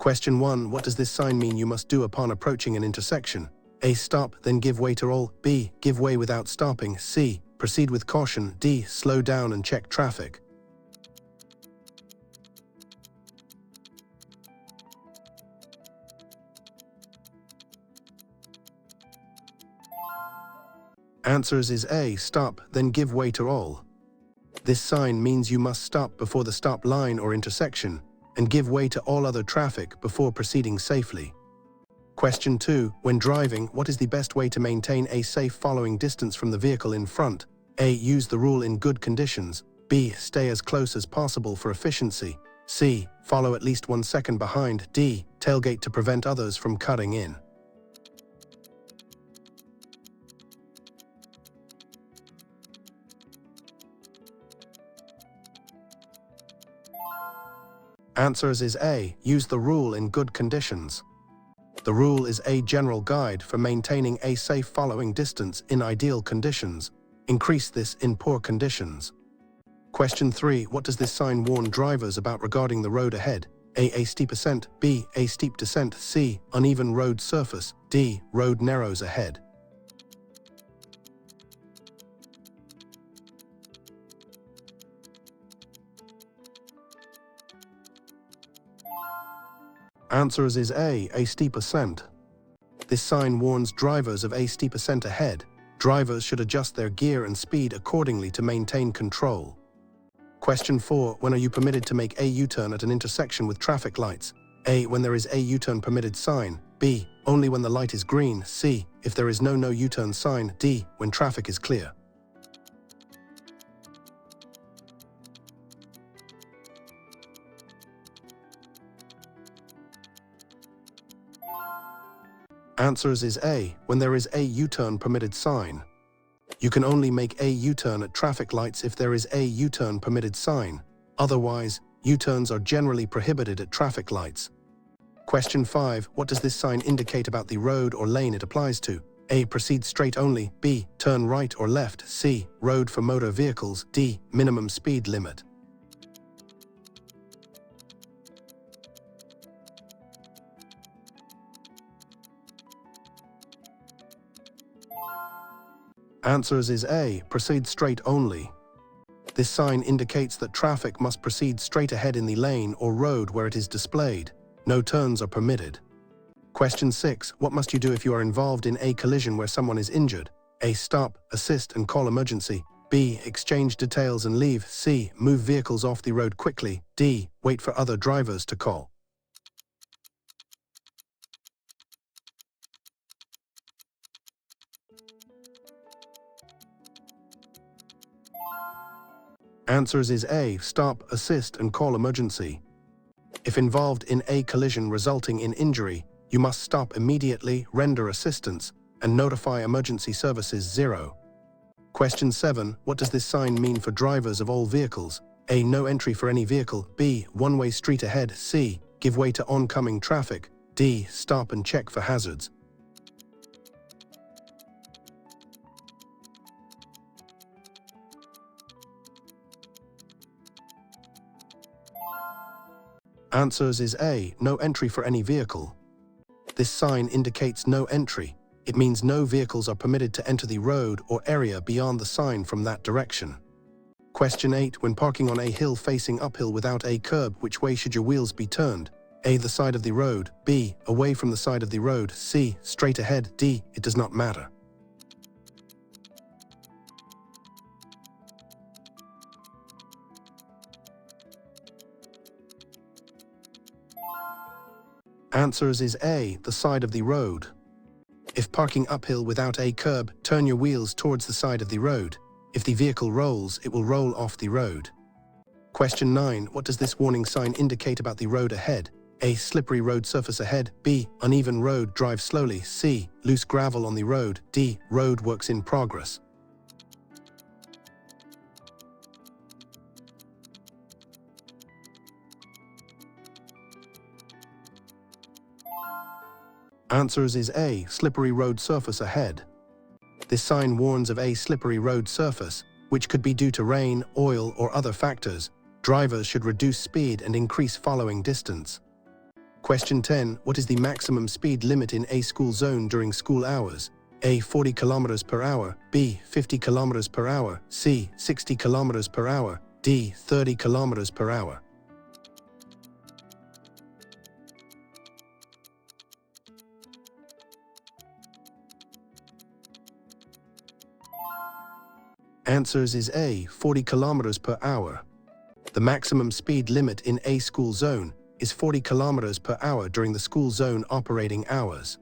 Question 1. What does this sign mean you must do upon approaching an intersection? A. Stop, then give way to all. B. Give way without stopping. C. Proceed with caution. D. Slow down and check traffic. Answers is A. Stop, then give way to all. This sign means you must stop before the stop line or intersection and give way to all other traffic before proceeding safely. Question 2. When driving, what is the best way to maintain a safe following distance from the vehicle in front? A. Use the rule in good conditions. B. Stay as close as possible for efficiency. C. Follow at least 1 second behind. D. Tailgate to prevent others from cutting in. Answers is A. Use the rule in good conditions. The rule is a general guide for maintaining a safe following distance in ideal conditions. Increase this in poor conditions. Question 3. What does this sign warn drivers about regarding the road ahead? A. A steep ascent. B. A steep descent. C. Uneven road surface. D. Road narrows ahead. Answers is A. A steep ascent. This sign warns drivers of a steep ascent ahead. Drivers should adjust their gear and speed accordingly to maintain control. Question 4. When are you permitted to make a U-turn at an intersection with traffic lights? A. When there is a U-turn permitted sign. B. Only when the light is green. C. If there is no U-turn sign. D. When traffic is clear. Answers is A. When there is a U-turn permitted sign. You can only make a U-turn at traffic lights if there is a U-turn permitted sign. Otherwise, U-turns are generally prohibited at traffic lights. Question 5. What does this sign indicate about the road or lane it applies to? A. Proceed straight only. B. Turn right or left. C. Road for motor vehicles. D. Minimum speed limit. Answers is A. Proceed straight only. This sign indicates that traffic must proceed straight ahead in the lane or road where it is displayed. No turns are permitted. Question 6. What must you do if you are involved in a collision where someone is injured? A. Stop, assist and call emergency. B. Exchange details and leave. C. Move vehicles off the road quickly. D. Wait for other drivers to call. Answers is A. Stop, assist and call emergency. If involved in a collision resulting in injury, you must stop immediately, render assistance, and notify emergency services 0. Question 7. What does this sign mean for drivers of all vehicles? A. No entry for any vehicle. B. One-way street ahead. C. Give way to oncoming traffic. D. Stop and check for hazards. Answers is A. No entry for any vehicle. This sign indicates no entry. It means no vehicles are permitted to enter the road or area beyond the sign from that direction. Question 8. When parking on a hill facing uphill without a curb, which way should your wheels be turned? A. The side of the road. B. Away from the side of the road. C. Straight ahead. D. It does not matter. Answers is A. The side of the road. If parking uphill without a curb, turn your wheels towards the side of the road. If the vehicle rolls, it will roll off the road. Question 9. What does this warning sign indicate about the road ahead? A. Slippery road surface ahead. B. Uneven road, drive slowly. C. Loose gravel on the road. D. Road works in progress. Answers is A. Slippery road surface ahead. This sign warns of a slippery road surface, which could be due to rain, oil, or other factors. Drivers should reduce speed and increase following distance. Question 10. What is the maximum speed limit in a school zone during school hours? A. 40 kilometers per hour. B. 50 kilometers per hour. C. 60 kilometers per hour. D. 30 kilometers per hour. Answers is A. 40 kilometers per hour. The maximum speed limit in a school zone is 40 kilometers per hour during the school zone operating hours.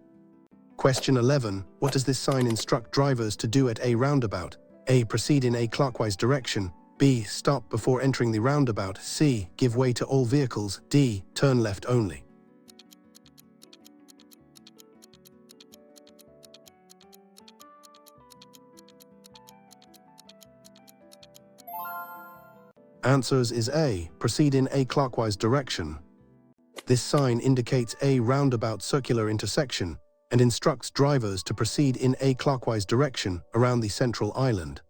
Question 11. What does this sign instruct drivers to do at a roundabout? A. Proceed in a clockwise direction. B. Stop before entering the roundabout. C. Give way to all vehicles. D. Turn left only. Answers is A. Proceed in a clockwise direction. This sign indicates a roundabout circular intersection and instructs drivers to proceed in a clockwise direction around the central island.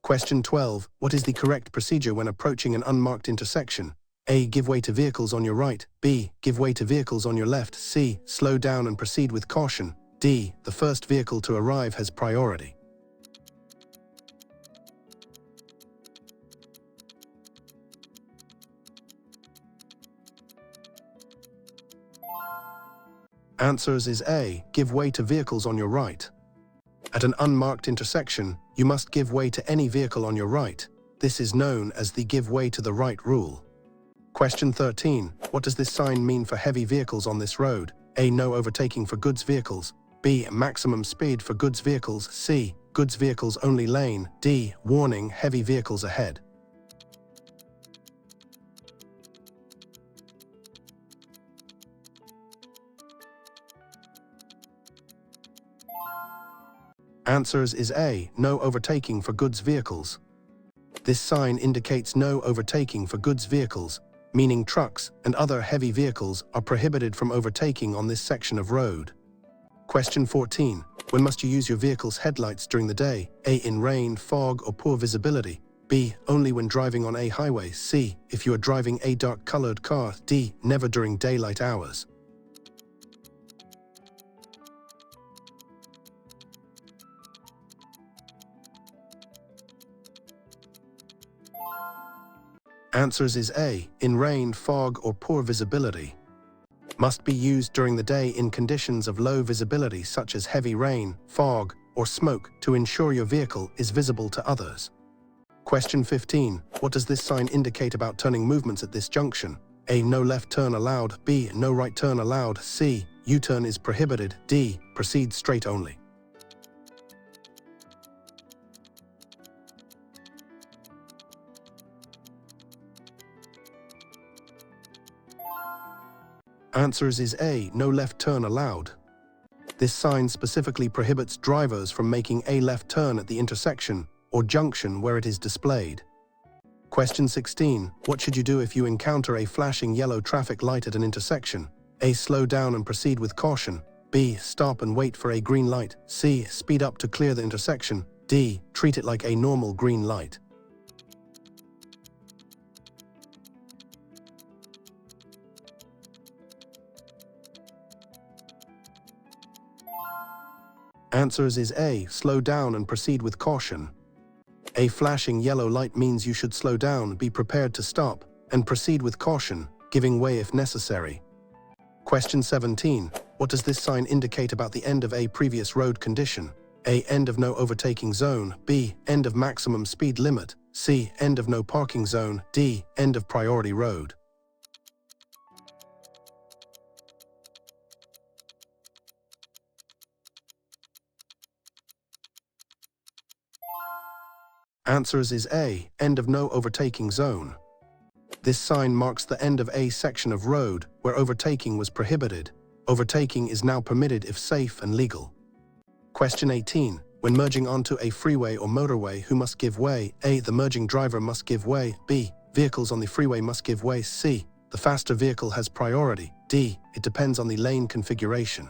Question 12. What is the correct procedure when approaching an unmarked intersection? A. Give way to vehicles on your right. B. Give way to vehicles on your left. C. Slow down and proceed with caution. D. The first vehicle to arrive has priority. Answers is A. Give way to vehicles on your right. At an unmarked intersection, you must give way to any vehicle on your right. This is known as the give way to the right rule. Question 13. What does this sign mean for heavy vehicles on this road? A. No overtaking for goods vehicles. B. Maximum speed for goods vehicles. C. Goods vehicles only lane. D. Warning, heavy vehicles ahead. Answers is A. No overtaking for goods vehicles. This sign indicates no overtaking for goods vehicles, meaning trucks and other heavy vehicles are prohibited from overtaking on this section of road. Question 14. When must you use your vehicle's headlights during the day? A. In rain, fog, or poor visibility. B. Only when driving on a highway. C. If you are driving a dark-colored car. D. Never during daylight hours. Answers is A. In rain, fog, or poor visibility. Must be used during the day in conditions of low visibility such as heavy rain, fog, or smoke to ensure your vehicle is visible to others. Question 15. What does this sign indicate about turning movements at this junction? A. No left turn allowed. B. No right turn allowed. C. U-turn is prohibited. D. Proceed straight only. Answers is A. No left turn allowed. This sign specifically prohibits drivers from making a left turn at the intersection or junction where it is displayed. Question 16. What should you do if you encounter a flashing yellow traffic light at an intersection? A. Slow down and proceed with caution. B. Stop and wait for a green light. C. Speed up to clear the intersection. D. Treat it like a normal green light. Answers is A. Slow down and proceed with caution. A flashing yellow light means you should slow down, be prepared to stop, and proceed with caution, giving way if necessary. Question 17. What does this sign indicate about the end of a previous road condition? A. End of no overtaking zone. B. End of maximum speed limit. C. End of no parking zone. D. End of priority road. Answers is A. End of no overtaking zone. This sign marks the end of a section of road where overtaking was prohibited. Overtaking is now permitted if safe and legal. Question 18. When merging onto a freeway or motorway, who must give way? A. The merging driver must give way. B. Vehicles on the freeway must give way. C. The faster vehicle has priority. D. It depends on the lane configuration.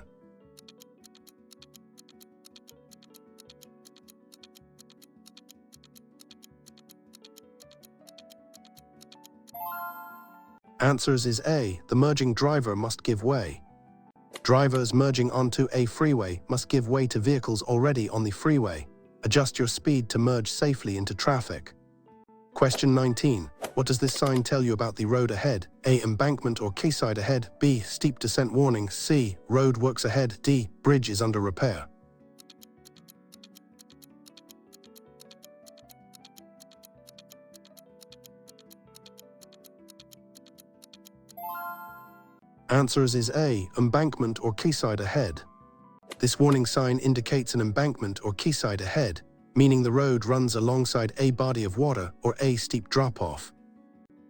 Answers is A. The merging driver must give way. Drivers merging onto a freeway must give way to vehicles already on the freeway. Adjust your speed to merge safely into traffic. Question 19. What does this sign tell you about the road ahead? A. Embankment or quayside ahead. B. Steep descent warning. C. Road works ahead. D. Bridge is under repair. Answers is A. Embankment or quayside ahead. This warning sign indicates an embankment or quayside ahead, meaning the road runs alongside a body of water or a steep drop-off.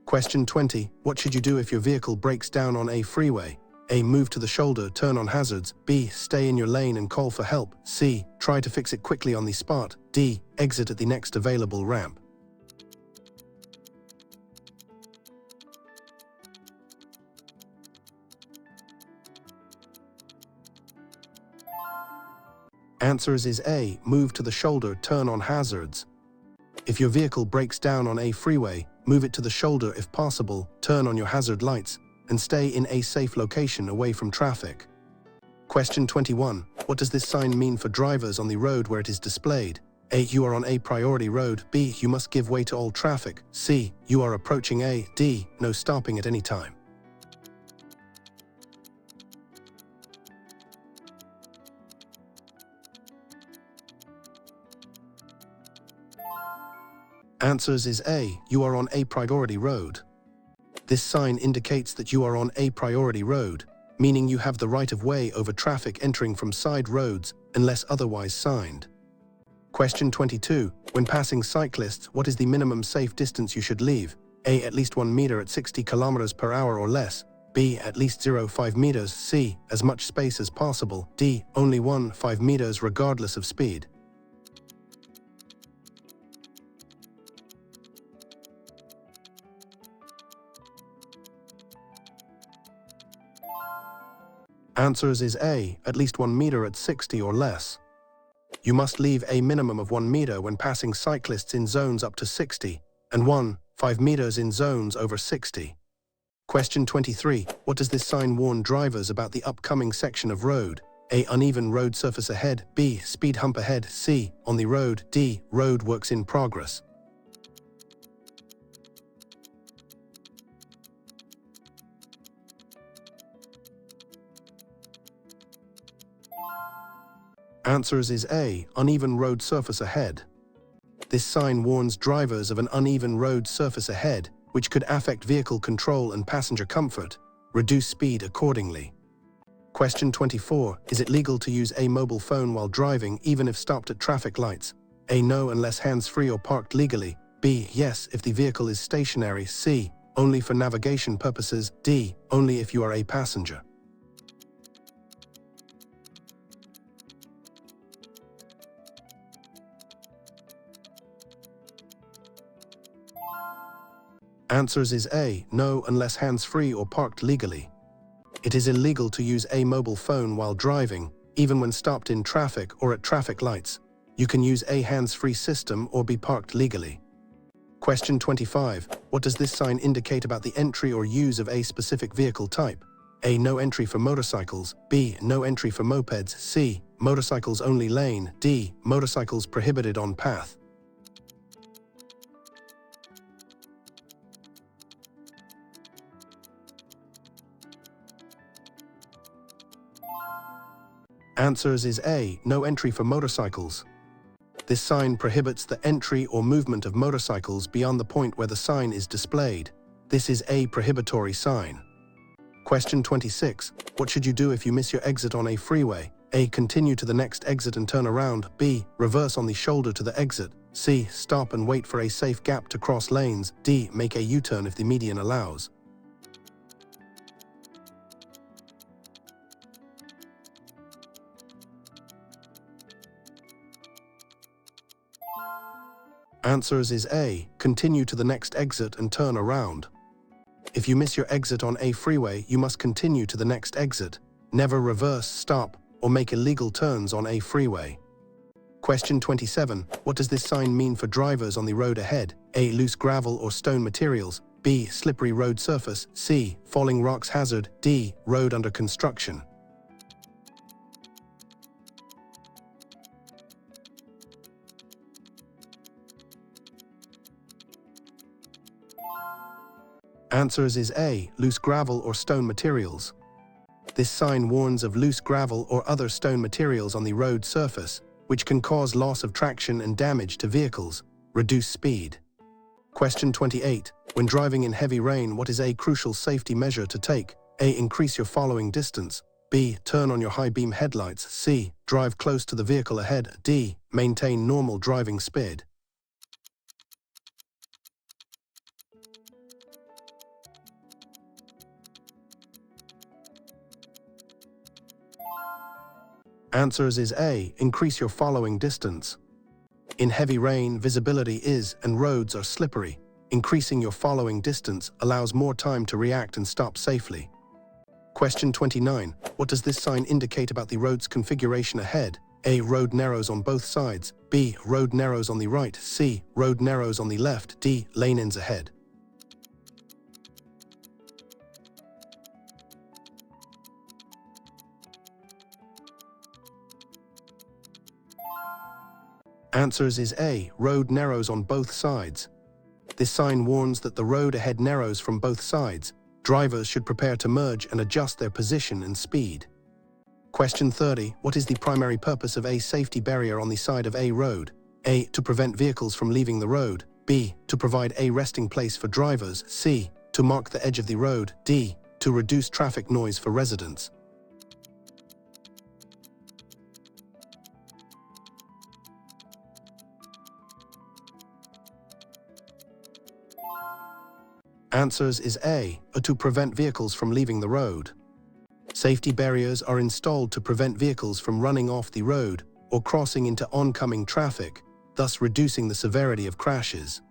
Question 20. What should you do if your vehicle breaks down on a freeway? A. Move to the shoulder, turn on hazards. B. Stay in your lane and call for help. C. Try to fix it quickly on the spot. D. Exit at the next available ramp. Answers is A. Move to the shoulder, turn on hazards. If your vehicle breaks down on a freeway, move it to the shoulder if possible, turn on your hazard lights, and stay in a safe location away from traffic. Question 21. What does this sign mean for drivers on the road where it is displayed? A. You are on a priority road. B. You must give way to all traffic. C. You are approaching a. D. No stopping at any time. Answers is A. You are on a priority road. This sign indicates that you are on a priority road, meaning you have the right of way over traffic entering from side roads unless otherwise signed. Question 22. When passing cyclists, what is the minimum safe distance you should leave? A. At least 1 meter at 60 km/h or less. B. At least 0.5 meters. C. As much space as possible. D. Only 1.5 meters regardless of speed. Answers is A. At least 1 meter at 60 or less. You must leave a minimum of 1 meter when passing cyclists in zones up to 60, and 1.5 meters in zones over 60. Question 23. What does this sign warn drivers about the upcoming section of road? A. Uneven road surface ahead. B. Speed hump ahead. C. On the road. D. Road works in progress. Answers is A. Uneven road surface ahead. This sign warns drivers of an uneven road surface ahead, which could affect vehicle control and passenger comfort. Reduce speed accordingly. Question 24. Is it legal to use a mobile phone while driving even if stopped at traffic lights? A. No, unless hands-free or parked legally. B. Yes, if the vehicle is stationary. C. Only for navigation purposes. D. Only if you are a passenger. Answers is A. No, unless hands-free or parked legally. It is illegal to use a mobile phone while driving, even when stopped in traffic or at traffic lights. You can use a hands-free system or be parked legally. Question 25. What does this sign indicate about the entry or use of a specific vehicle type? A. No entry for motorcycles. B. No entry for mopeds. C. Motorcycles only lane. D. Motorcycles prohibited on path. Answers is A. No entry for motorcycles. This sign prohibits the entry or movement of motorcycles beyond the point where the sign is displayed. This is a prohibitory sign. Question 26. What should you do if you miss your exit on a freeway? A. Continue to the next exit and turn around. B. Reverse on the shoulder to the exit. C. Stop and wait for a safe gap to cross lanes. D. Make a U-turn if the median allows. Answers is A. Continue to the next exit and turn around. If you miss your exit on a freeway, you must continue to the next exit. Never reverse, stop, or make illegal turns on a freeway. Question 27. What does this sign mean for drivers on the road ahead? A. Loose gravel or stone materials. B. Slippery road surface. C. Falling rocks hazard. D. Road under construction. Answers is A. Loose gravel or stone materials. This sign warns of loose gravel or other stone materials on the road surface, which can cause loss of traction and damage to vehicles. Reduce speed. Question 28. When driving in heavy rain, what is a crucial safety measure to take? A. Increase your following distance. B. Turn on your high beam headlights. C. Drive close to the vehicle ahead. D. Maintain normal driving speed. Answers is A. Increase your following distance. In heavy rain, visibility is and roads are slippery. Increasing your following distance allows more time to react and stop safely. Question 29. What does this sign indicate about the road's configuration ahead? A. Road narrows on both sides. B. Road narrows on the right. C. Road narrows on the left. D. Lane ends ahead. Answers is A. Road narrows on both sides. This sign warns that the road ahead narrows from both sides. Drivers should prepare to merge and adjust their position and speed. Question 30. What is the primary purpose of a safety barrier on the side of a road? A. To prevent vehicles from leaving the road. B. To provide a resting place for drivers. C. To mark the edge of the road. D. To reduce traffic noise for residents. Answers is A. To prevent vehicles from leaving the road. Safety barriers are installed to prevent vehicles from running off the road or crossing into oncoming traffic, thus reducing the severity of crashes.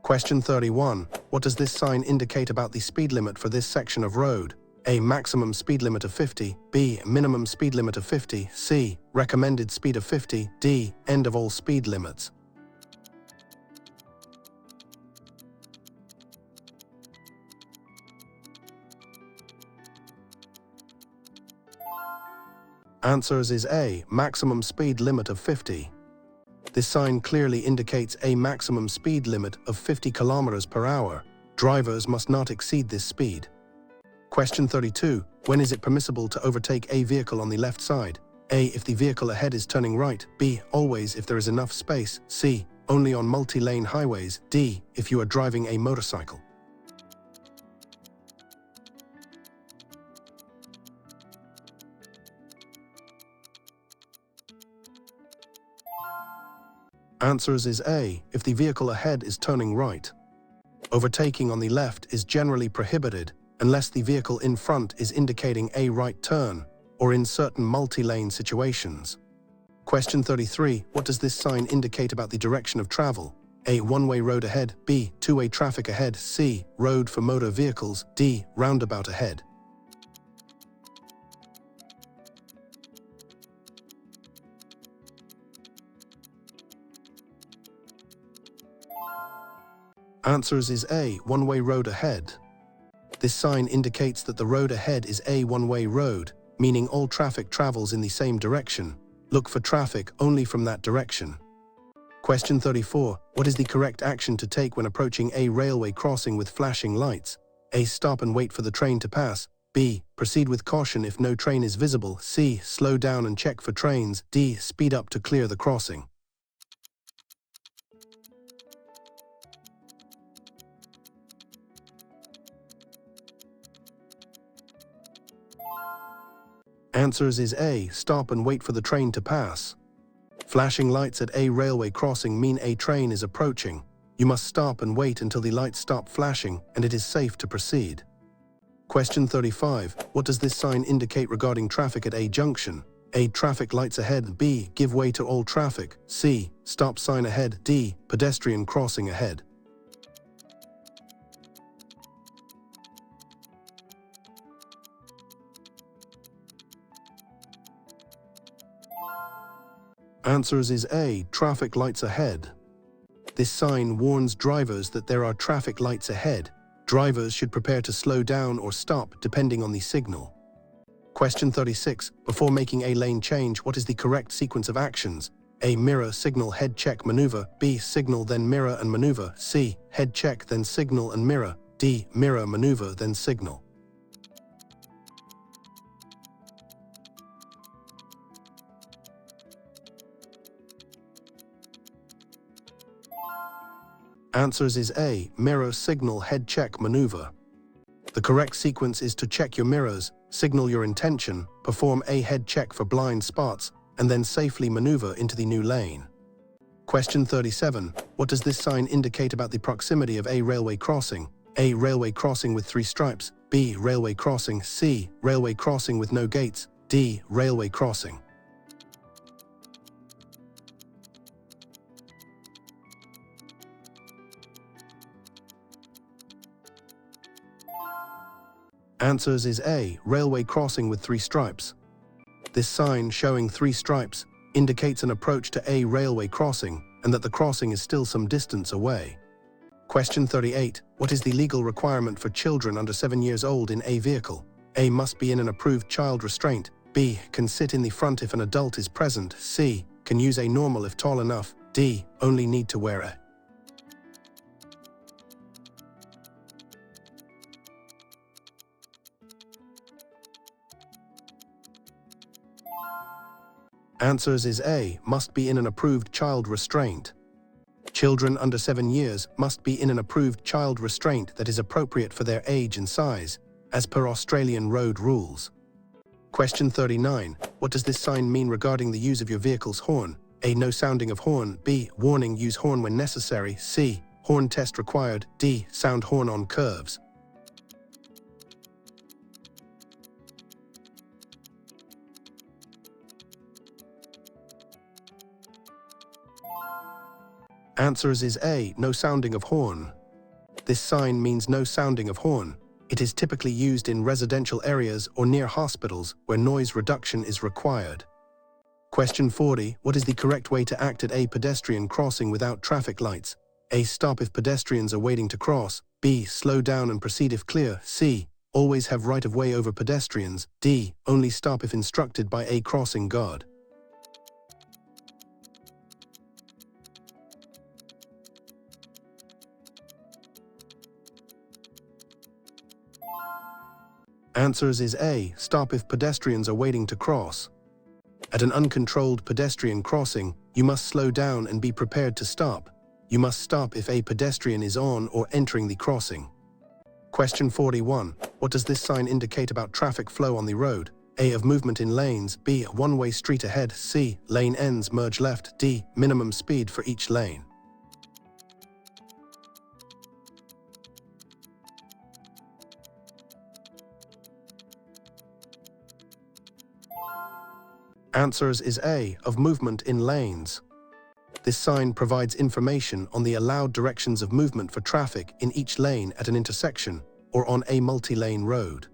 Question 31. What does this sign indicate about the speed limit for this section of road? A. Maximum speed limit of 50. B. Minimum speed limit of 50. C. Recommended speed of 50. D. End of all speed limits. Answers is A. Maximum speed limit of 50. This sign clearly indicates a maximum speed limit of 50 km per hour. Drivers must not exceed this speed. Question 32. When is it permissible to overtake a vehicle on the left side? A. If the vehicle ahead is turning right. B. Always if there is enough space. C. Only on multi-lane highways. D. If you are driving a motorcycle. Answers is A. If the vehicle ahead is turning right. Overtaking on the left is generally prohibited unless the vehicle in front is indicating a right turn or in certain multi-lane situations. Question 33. What does this sign indicate about the direction of travel? A. One-way road ahead. B. Two-way traffic ahead. C. Road for motor vehicles. D. Roundabout ahead. Answers is A. One-way road ahead. This sign indicates that the road ahead is a one-way road, meaning all traffic travels in the same direction. Look for traffic only from that direction. Question 34. What is the correct action to take when approaching a railway crossing with flashing lights? A. Stop and wait for the train to pass. B. Proceed with caution if no train is visible. C. Slow down and check for trains. D. Speed up to clear the crossing. Answers is A. Stop and wait for the train to pass. Flashing lights at a railway crossing mean a train is approaching. You must stop and wait until the lights stop flashing and it is safe to proceed. Question 35. What does this sign indicate regarding traffic at a junction? A. Traffic lights ahead. B. Give way to all traffic. C. Stop sign ahead. D. Pedestrian crossing ahead. Answers is A. Traffic lights ahead. This sign warns drivers that there are traffic lights ahead, Drivers should prepare to slow down or stop depending on the signal. Question 36. Before making a lane change, what is the correct sequence of actions? A. Mirror, signal, head check, maneuver. B. Signal, then mirror and maneuver. C. Head check, then signal and mirror. D. Mirror, maneuver, then signal. Answers is A. Mirror, signal, head check, maneuver. The correct sequence is to check your mirrors, signal your intention, perform a head check for blind spots, and then safely maneuver into the new lane. Question 37. What does this sign indicate about the proximity of a railway crossing? A. Railway crossing with 3 stripes. B. Railway crossing. C. Railway crossing with no gates. D. Railway crossing. Answers is A. Railway crossing with 3 stripes. This sign, showing 3 stripes, indicates an approach to a railway crossing and that the crossing is still some distance away. Question 38. What is the legal requirement for children under 7 years old in a vehicle? A. Must be in an approved child restraint. B. Can sit in the front if an adult is present. C. Can use a normal if tall enough. D. Only need to wear a. Answers is A. Must be in an approved child restraint. Children under 7 years must be in an approved child restraint that is appropriate for their age and size, as per Australian road rules. Question 39. What does this sign mean regarding the use of your vehicle's horn? A. No sounding of horn. B. Warning, use horn when necessary. C. Horn test required. D. Sound horn on curves. Answers is A. No sounding of horn. This sign means no sounding of horn. It is typically used in residential areas or near hospitals where noise reduction is required. Question 40. What is the correct way to act at a pedestrian crossing without traffic lights? A. Stop if pedestrians are waiting to cross. B. Slow down and proceed if clear. C. Always have right of way over pedestrians. D. Only stop if instructed by a crossing guard. Answers is A. Stop if pedestrians are waiting to cross. At an uncontrolled pedestrian crossing, you must slow down and be prepared to stop. You must stop if a pedestrian is on or entering the crossing. Question 41. What does this sign indicate about traffic flow on the road? A. Of movement in lanes. B. One-way street ahead. C. Lane ends, merge left. D. Minimum speed for each lane. Answers is A. Of movement in lanes. This sign provides information on the allowed directions of movement for traffic in each lane at an intersection or on a multi-lane road.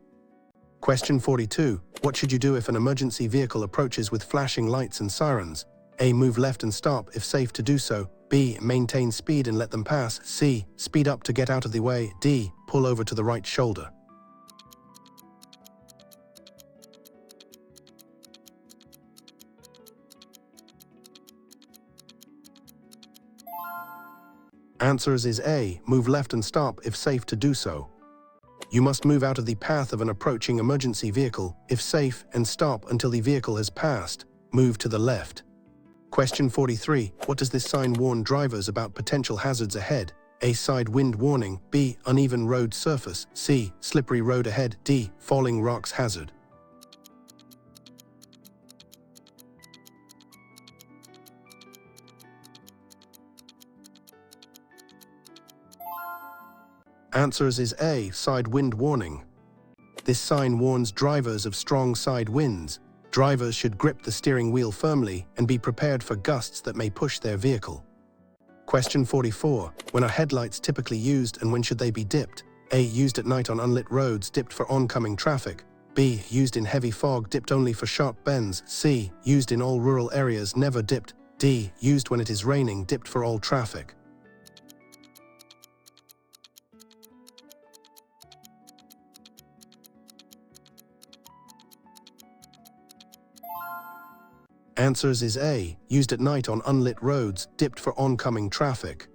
Question 42. What should you do if an emergency vehicle approaches with flashing lights and sirens? A. Move left and stop if safe to do so. B. Maintain speed and let them pass. C. Speed up to get out of the way. D. Pull over to the right shoulder. Answers is A. Move left and stop if safe to do so. You must move out of the path of an approaching emergency vehicle if safe and stop until the vehicle has passed. Move to the left. Question 43. What does this sign warn drivers about potential hazards ahead? A. Side wind warning. B. Uneven road surface. C. Slippery road ahead. D. Falling rocks hazard. Answers is A. Side wind warning. This sign warns drivers of strong side winds. Drivers should grip the steering wheel firmly and be prepared for gusts that may push their vehicle. Question 44. When are headlights typically used and when should they be dipped? A. Used at night on unlit roads, dipped for oncoming traffic. B. Used in heavy fog, dipped only for sharp bends. C. Used in all rural areas, never dipped. D. Used when it is raining, dipped for all traffic. Answers is A, used at night on unlit roads, dipped for oncoming traffic.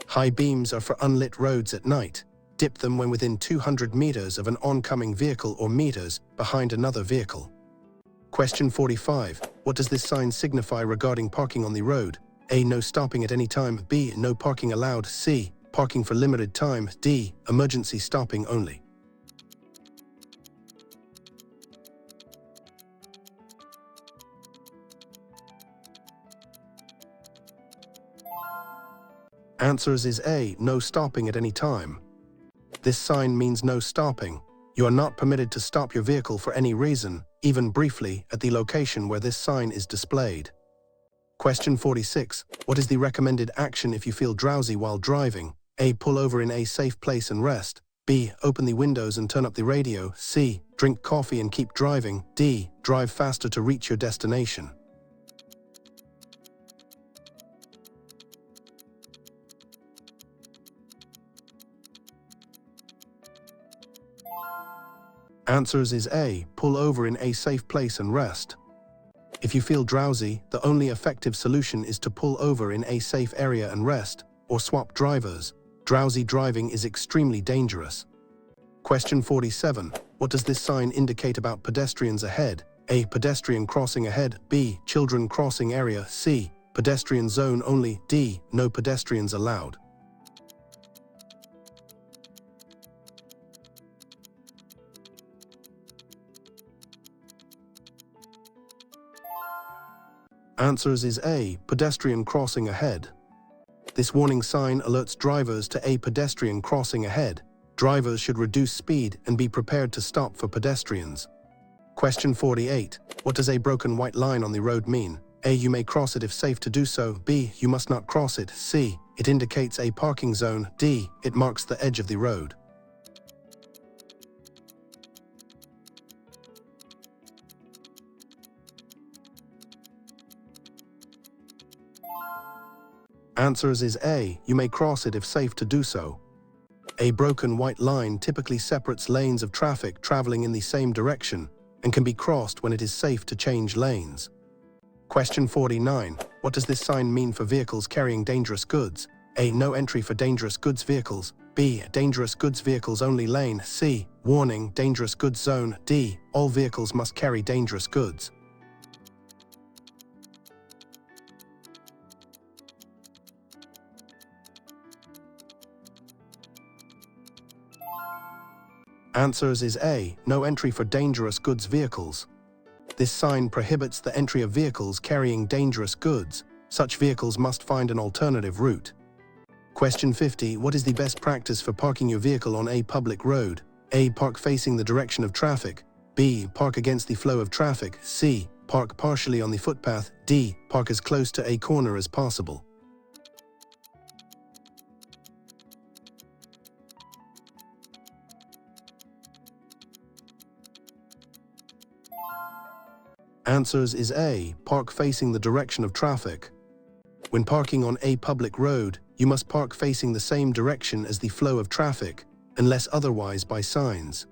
High beams are for unlit roads at night. Dip them when within 200 meters of an oncoming vehicle or meters behind another vehicle. Question 45. What does this sign signify regarding parking on the road? A. No stopping at any time. B. No parking allowed. C. Parking for limited time. D. Emergency stopping only. Answers is A. No stopping at any time. This sign means no stopping. You are not permitted to stop your vehicle for any reason, even briefly, at the location where this sign is displayed. Question 46. What is the recommended action if you feel drowsy while driving? A. Pull over in a safe place and rest. B. Open the windows and turn up the radio. C. Drink coffee and keep driving. D. Drive faster to reach your destination. Answers is A. Pull over in a safe place and rest. If you feel drowsy, the only effective solution is to pull over in a safe area and rest, or swap drivers. Drowsy driving is extremely dangerous. Question 47. What does this sign indicate about pedestrians ahead? A. Pedestrian crossing ahead. B. Children crossing area. C. Pedestrian zone only. D. No pedestrians allowed. Answers is A. Pedestrian crossing ahead. This warning sign alerts drivers to a pedestrian crossing ahead. Drivers should reduce speed and be prepared to stop for pedestrians. Question 48. What does a broken white line on the road mean? A. You may cross it if safe to do so. B. You must not cross it. C. It indicates a parking zone. D. It marks the edge of the road. Answers is A. You may cross it if safe to do so. A broken white line typically separates lanes of traffic traveling in the same direction and can be crossed when it is safe to change lanes. Question 49. What does this sign mean for vehicles carrying dangerous goods? A. No entry for dangerous goods vehicles. B. Dangerous goods vehicles only lane. C. Warning, dangerous goods zone. D. All vehicles must carry dangerous goods. Answers is A. No entry for dangerous goods vehicles. This sign prohibits the entry of vehicles carrying dangerous goods. Such vehicles must find an alternative route. Question 50. What is the best practice for parking your vehicle on a public road? A. Park facing the direction of traffic. B. Park against the flow of traffic. C. Park partially on the footpath. D. Park as close to a corner as possible. Answers is A. Park facing the direction of traffic. When parking on a public road, you must park facing the same direction as the flow of traffic, unless otherwise by signs.